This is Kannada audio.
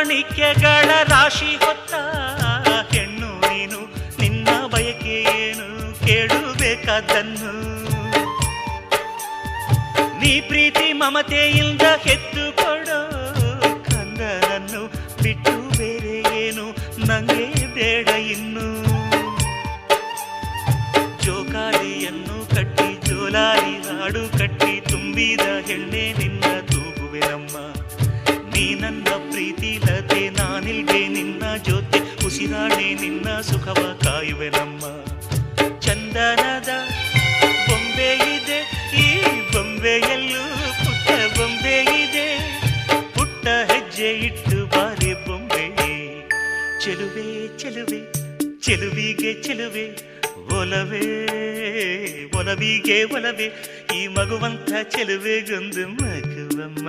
ಮಾಣಿಕ್ಯಗಳ ರಾಶಿ ಹೊತ್ತ ಹೆಣ್ಣು ನೀನು, ನಿನ್ನ ಬಯಕೆ ಏನು ಕೇಳಬೇಕಾದನ್ನು. ನೀ ಪ್ರೀತಿ ಮಮತೆಯಿಂದ ಹೆತ್ತು ಕೊಡೋ ಕಂದನನ್ನು ಬಿಟ್ಟು ಬೇರೆ ಏನು ನಂಗೆ ಬೇಡ ಇನ್ನು. ಜೋಕಾಲಿಯನ್ನು ಕಟ್ಟಿ ಜೋಲಾಲಿ ಹಾಡು ಕಟ್ಟಿ ತುಂಬಿದ ಹೆಣ್ಣೆ ನಿನ್ನ ತೂಗುವೆನಮ್ಮ. ನೀ ನನ್ನ ಪ್ರೀತಿ ಲತೆ, ನಾನಿಲ್ವೇ ನಿನ್ನ ಜೊತೆ, ಉಸಿರಾಣೆ ನಿನ್ನ ಸುಖವ ಕಾಯುವೆನಮ್ಮ. ಚಂದನದ ಬೊಂಬೆ ಇದೆ ಈ ಬೊಂಬೆಯಲ್ಲೂ ಪುಟ್ಟ ಬೊಂಬೆ ಇದೆ, ಪುಟ್ಟ ಹೆಜ್ಜೆ ಇಟ್ಟು ಬಾರಿ ಬೊಂಬೆ. ಚೆಲುವೆ ಚೆಲುವೆ ಚೆಲುವಿಗೆ ಚೆಲುವೆ, ಒಲವೇ ಒಲವಿಗೆ ಒಲವೇ, ಈ ಮಗುವಂತ ಚೆಲುವೆಗೊಂದು ಮಗುವಮ್ಮ.